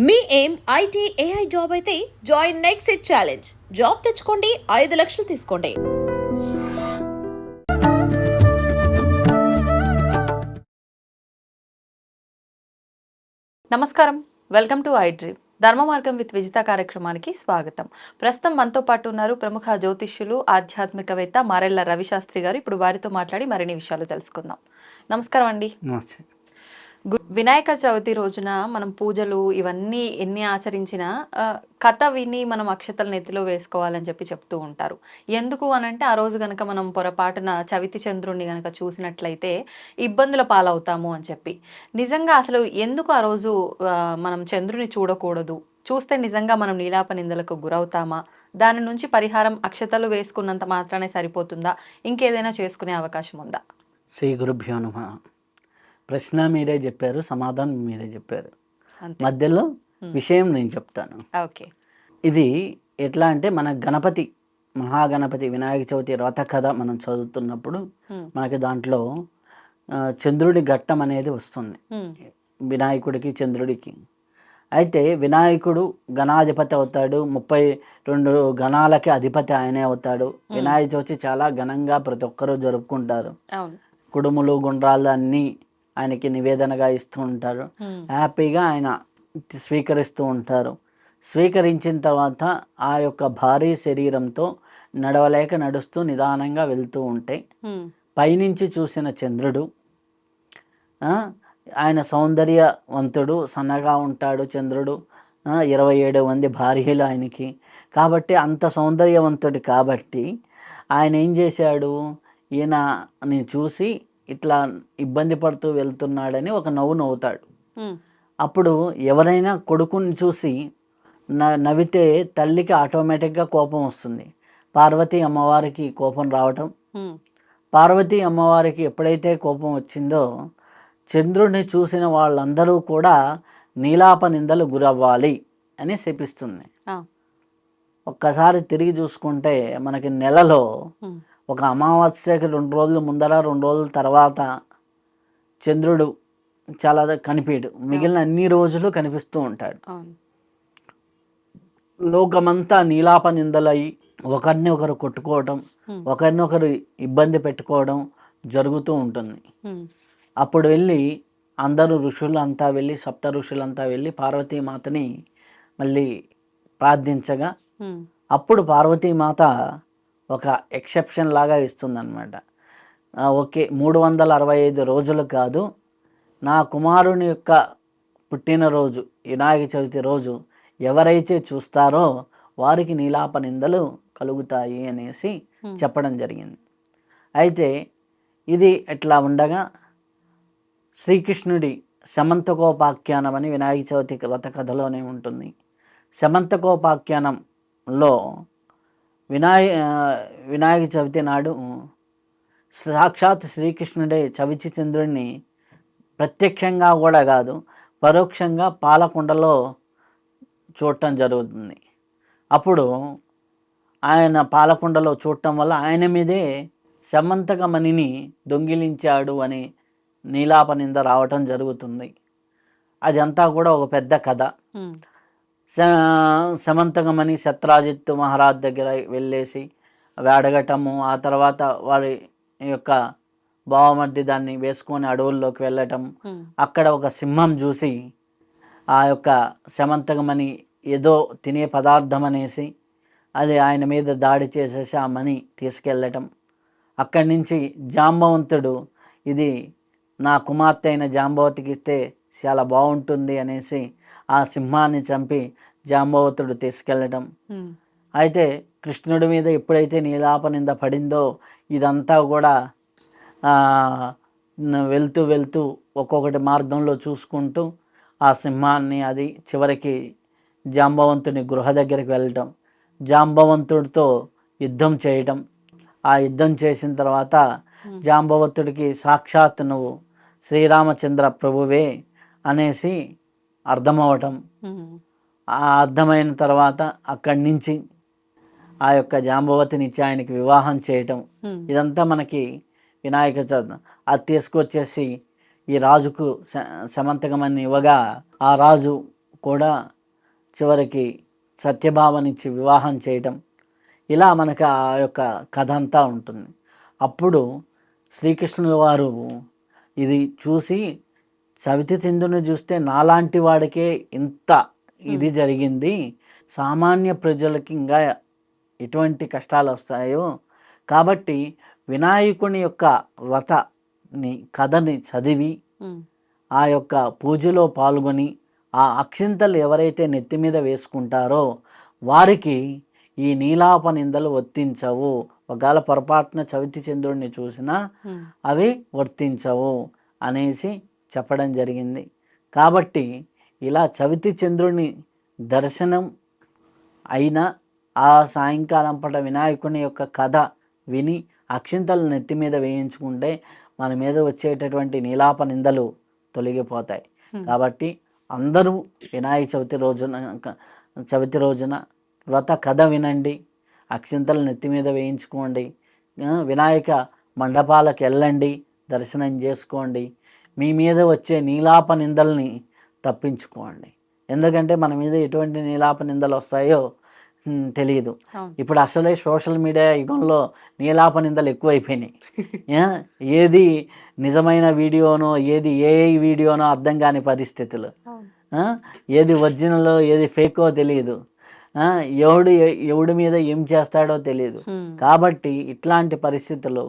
మీ ఏం IT AI job అయితే join next it challenge. Job తెచ్చుకోండి, 5 లక్షలు తీసుకోండి. నమస్కారం, వెల్కమ్ టు ఐడ్రీమ్. ధర్మ మార్గం విత్ విజిత కార్యక్రమానికి స్వాగతం. ప్రస్తుతం మనతో పాటు ఉన్నారు ప్రముఖ జ్యోతిష్యులు, ఆధ్యాత్మికవేత్త మారెళ్ల రవిశాస్త్రి గారు. ఇప్పుడు వారితో మాట్లాడి మరిన్ని విషయాలు తెలుసుకుందాం. నమస్కారం అండి. నమస్తే. వినాయక చవితి రోజున మనం పూజలు ఇవన్నీ ఎన్ని ఆచరించినా కథ విని మనం అక్షతలు నెత్తిలో వేసుకోవాలని చెప్పి చెప్తూ ఉంటారు. ఎందుకు అనంటే ఆ రోజు కనుక మనం పొరపాటున చవితి చంద్రుణ్ణి కనుక చూసినట్లయితే ఇబ్బందుల పాలవుతాము అని చెప్పి. నిజంగా అసలు ఎందుకు ఆ రోజు మనం చంద్రుని చూడకూడదు? చూస్తే నిజంగా మనం నీలాప నిందలకు గురవుతామా? దాని నుంచి పరిహారం అక్షతలు వేసుకున్నంత మాత్రానే సరిపోతుందా? ఇంకేదైనా చేసుకునే అవకాశం ఉందా? శ్రీ గురుభ్యో నమః. ప్రశ్న మీరే చెప్పారు, సమాధానం మీరే చెప్పారు. మధ్యలో విషయం నేను చెప్తాను. ఓకే. ఇది ఎట్లా అంటే మన గణపతి, మహాగణపతి వినాయక చవితి రథ కథ మనం చదువుతున్నప్పుడు మనకి దాంట్లో చంద్రుడి ఘట్టం అనేది వస్తుంది, వినాయకుడికి చంద్రుడికి. అయితే వినాయకుడు గణాధిపతి అవుతాడు, 32 గణాలకి అధిపతి ఆయనే అవుతాడు. వినాయక చవితి చాలా ఘనంగా ప్రతి ఒక్కరూ జరుపుకుంటారు. కుడుములు గుండ్రాలు అన్నీ ఆయనకి నివేదనగా ఇస్తూ ఉంటారు. హ్యాపీగా ఆయన స్వీకరిస్తూ ఉంటారు. స్వీకరించిన తర్వాత ఆ యొక్క భారీ శరీరంతో నడవలేక నడుస్తూ నిదానంగా వెళ్తూ ఉంటే పైనుంచి చూసిన చంద్రుడు, ఆయన సౌందర్యవంతుడు, సన్నగా ఉంటాడు చంద్రుడు. 27 మంది భార్యలు ఆయనకి. కాబట్టి అంత సౌందర్యవంతుడు కాబట్టి ఆయన ఏం చేశాడు, ఈయనని చూసి ఇట్లా ఇబ్బంది పడుతూ వెళ్తున్నాడని ఒక నవ్వు నవ్వుతాడు. అప్పుడు ఎవరైనా కొడుకుని చూసి నవ్వితే తల్లికి ఆటోమేటిక్గా కోపం వస్తుంది. పార్వతీ అమ్మవారికి కోపం రావటం, పార్వతీ అమ్మవారికి ఎప్పుడైతే కోపం వచ్చిందో చంద్రుడిని చూసిన వాళ్ళందరూ కూడా నీలాప నిందలు గురవ్వాలి అని శపిస్తుంది. ఒక్కసారి తిరిగి చూసుకుంటే మనకి నెలలో ఒక అమావాస్యకి 2 రోజుల ముందర 2 రోజుల తర్వాత చంద్రుడు చాలా కనిపించడు, మిగిలిన అన్ని రోజులు కనిపిస్తూ ఉంటాడు. లోకమంతా నీలాప నిందలయ్యి ఒకరిని ఒకరు కొట్టుకోవడం, ఒకరినొకరు ఇబ్బంది పెట్టుకోవడం జరుగుతూ ఉంటుంది. అప్పుడు వెళ్ళి అందరూ ఋషులంతా వెళ్ళి, సప్త ఋషులంతా వెళ్ళి పార్వతీమాతని మళ్ళీ ప్రార్థించగా అప్పుడు పార్వతీమాత ఒక ఎక్సెప్షన్ లాగా ఇస్తుందన్నమాట. ఓకే, 365 రోజులు కాదు, నా కుమారుని యొక్క పుట్టినరోజు వినాయక చవితి రోజు ఎవరైతే చూస్తారో వారికి నీలాప నిందలు కలుగుతాయి అనేసి చెప్పడం జరిగింది. అయితే ఇది ఎట్లా ఉండగా శ్రీకృష్ణుడి శమంతకోపాఖ్యానం అని వినాయక చవితి వ్రత కథలోనే ఉంటుంది. శమంతకోపాఖ్యానంలో వినాయక చవితి నాడు సాక్షాత్ శ్రీకృష్ణుడే చవితి చంద్రుడిని ప్రత్యక్షంగా కూడా కాదు, పరోక్షంగా పాలకుండలో చూడటం జరుగుతుంది. అప్పుడు ఆయన పాలకుండలో చూడటం వల్ల ఆయన మీదే శమంతకమణిని దొంగిలించాడు అని నీలాప నింద రావటం జరుగుతుంది. అదంతా కూడా ఒక పెద్ద కథ. శమంతకమణి శత్రాజిత్ మహారాజ్ దగ్గర వెళ్ళేసి అడగటము, ఆ తర్వాత వారి యొక్క బావమర్ది దాన్ని వేసుకొని అడవుల్లోకి వెళ్ళటం, అక్కడ ఒక సింహం చూసి ఆ యొక్క శమంతకమణి ఏదో తినే పదార్థం అనేసి అది ఆయన మీద దాడి చేసేసి ఆ మణి తీసుకెళ్ళటం. అక్కడి నుంచి జాంబవంతుడు ఇది నా కుమార్తె అయిన జాంబవతికి ఇస్తే చాలా బాగుంటుంది అనేసి ఆ సింహాన్ని చంపి జాంబవతుడు తీసుకెళ్ళటం. అయితే కృష్ణుడి మీద ఎప్పుడైతే నీలాప నింద పడిందో ఇదంతా కూడా వెళ్తూ వెళ్తూ ఒక్కొక్కటి మార్గంలో చూసుకుంటూ ఆ సింహాన్ని అది చివరికి జాంబవంతుని గృహ దగ్గరికి వెళ్ళటం, జాంబవంతుడితో యుద్ధం చేయటం. ఆ యుద్ధం చేసిన తర్వాత జాంబవతుడికి సాక్షాత్ నువ్వు శ్రీరామచంద్ర ప్రభువే అనేసి అర్థమవటం. ఆ అర్థమైన తర్వాత అక్కడి నుంచి ఆ యొక్క జాంబవతిని ఇచ్చి ఆయనకి వివాహం చేయటం. ఇదంతా మనకి వినాయక చవితి. అది తీసుకొచ్చేసి ఈ రాజుకు శమంతకమని ఇవ్వగా ఆ రాజు కూడా చివరికి సత్యభామనిచ్చి వివాహం చేయటం, ఇలా మనకు ఆ యొక్క కథ అంతా ఉంటుంది. అప్పుడు శ్రీకృష్ణుల వారు ఇది చూసి సవితి చంద్రుని చూస్తే నాలాంటి వాడికే ఇంత ఇది జరిగింది, సామాన్య ప్రజలకి ఇంకా ఎటువంటి కష్టాలు వస్తాయో, కాబట్టి వినాయకుని యొక్క కథని చదివి ఆ యొక్క పూజలో పాల్గొని ఆ అక్షింతలు ఎవరైతే నెత్తి మీద వేసుకుంటారో వారికి ఈ నీలాప నిందలు వర్తించవు. ఒకవేళ పొరపాటున చవితి చంద్రుడిని చూసినా అవి వర్తించవు అనేసి చెప్పడం జరిగింది. కాబట్టి ఇలా చవితి చంద్రుని దర్శనం అయిన ఆ సాయంకాలం పూట వినాయకుని యొక్క కథ విని అక్షింతలు నెత్తి మీద వేయించుకుంటే మన మీద వచ్చేటటువంటి నీలాప నిందలు తొలగిపోతాయి. కాబట్టి అందరూ వినాయక చవితి రోజున వ్రత కథ వినండి, అక్షింతలు నెత్తి మీద వేయించుకోండి, వినాయక మండపాలకు వెళ్ళండి, దర్శనం చేసుకోండి, మీ మీద వచ్చే నీలాప నిందల్ని తప్పించుకోండి. ఎందుకంటే మన మీద ఎటువంటి నీలాప నిందలు వస్తాయో తెలియదు. ఇప్పుడు అసలే సోషల్ మీడియా యుగంలో నీలాప నిందలు ఎక్కువైపోయినాయి. ఏది నిజమైన వీడియోనో ఏది ఏఐ వీడియోనో అర్థం కాని పరిస్థితులు, ఏది ఒరిజినలో ఏది ఫేకో తెలియదు, ఎవడి మీద ఏం చేస్తాడో తెలియదు. కాబట్టి ఇట్లాంటి పరిస్థితుల్లో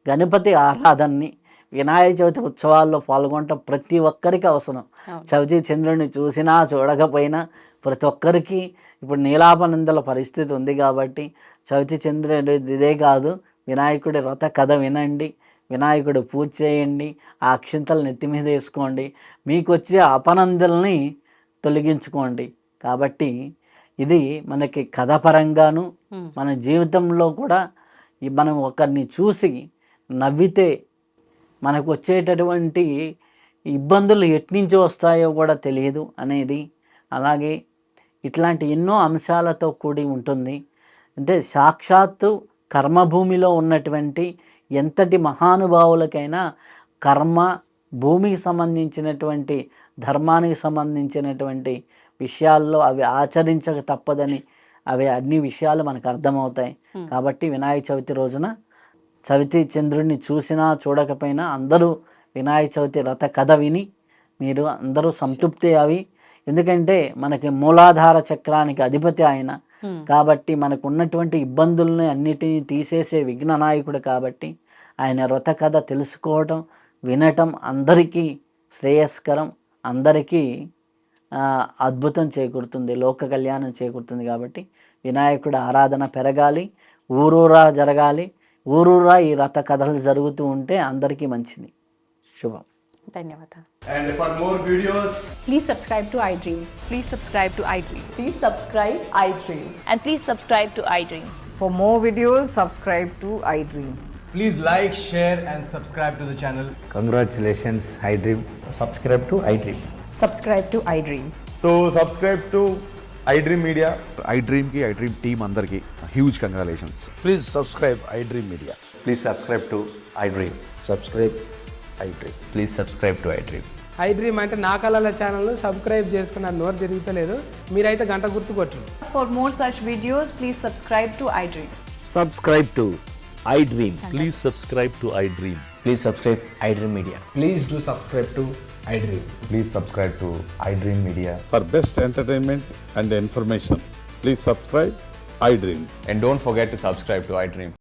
గణపతి ఆరాధనని, వినాయక చవితి ఉత్సవాల్లో పాల్గొనటం ప్రతి ఒక్కరికి అవసరం. చవితి చంద్రుడిని చూసినా చూడకపోయినా ప్రతి ఒక్కరికి ఇప్పుడు నీలాపనిందల పరిస్థితి ఉంది. కాబట్టి చవితి చంద్రుడి ఇదే కాదు, వినాయకుడి వ్రత కథ వినండి, వినాయకుడి పూజ చేయండి, ఆ అక్షింతలు నెత్తి మీద వేసుకోండి, మీకు వచ్చే అపనందల్ని తొలగించుకోండి. కాబట్టి ఇది మనకి కథపరంగాను మన జీవితంలో కూడా మనం ఒకరిని చూసి నవ్వితే మనకు వచ్చేటటువంటి ఇబ్బందులు ఎట్నుంచి వస్తాయో కూడా తెలియదు అనేది. అలాగే ఇట్లాంటి ఎన్నో అంశాలతో కూడి ఉంటుంది. అంటే సాక్షాత్తు కర్మభూమిలో ఉన్నటువంటి ఎంతటి మహానుభావులకైనా కర్మ, భూమికి సంబంధించినటువంటి ధర్మానికి సంబంధించినటువంటి విషయాల్లో అవి ఆచరించక తప్పదని అవి అన్ని విషయాలు మనకు అర్థమవుతాయి. కాబట్టి వినాయక చవితి రోజున చవితి చంద్రుడిని చూసినా చూడకపోయినా అందరూ వినాయక చవితి వ్రత కథ విని మీరు అందరూ సంతృప్తి అవి. ఎందుకంటే మనకి మూలాధార చక్రానికి అధిపతి ఆయన, కాబట్టి మనకు ఉన్నటువంటి ఇబ్బందుల్ని అన్నిటినీ తీసేసే విఘ్ననాయకుడు. కాబట్టి ఆయన వ్రత కథ తెలుసుకోవటం, వినటం అందరికీ శ్రేయస్కరం, అందరికీ అద్భుతం చేకూరుతుంది, లోక కళ్యాణం చేకూరుతుంది. కాబట్టి వినాయకుడు ఆరాధన పెరగాలి, ఊరూరా జరగాలి, ఊరూరా ఈ రథ కథలు జరుగుతూ ఉంటే అందరికీ మంచిది. శుభం. ధన్యవాదాలు. And for more videos, Please subscribe to iDream. Please subscribe to iDream. Please subscribe iDream. And please subscribe to iDream. For more videos, subscribe to iDream. please like, share and subscribe to the channel. Congratulations, iDream. Subscribe to iDream. Subscribe to iDream. So subscribe to iDream Media. iDream ki iDream team andarki huge congratulations. Please subscribe iDream Media. Please subscribe to iDream. Subscribe iDream. Please subscribe to iDream. iDream అంటే నా కళల channel subscribe చేసుకున్న నోరు తిరుగుతలేదు, మీరైతే గంట గుర్తు కొట్టండి. For more such videos, please subscribe to iDream. Subscribe to iDream. Please subscribe to iDream. Please subscribe iDream Media. Please do subscribe to iDream. Please subscribe to iDream Media. For best entertainment and information, please subscribe iDream. And don't forget to subscribe to iDream.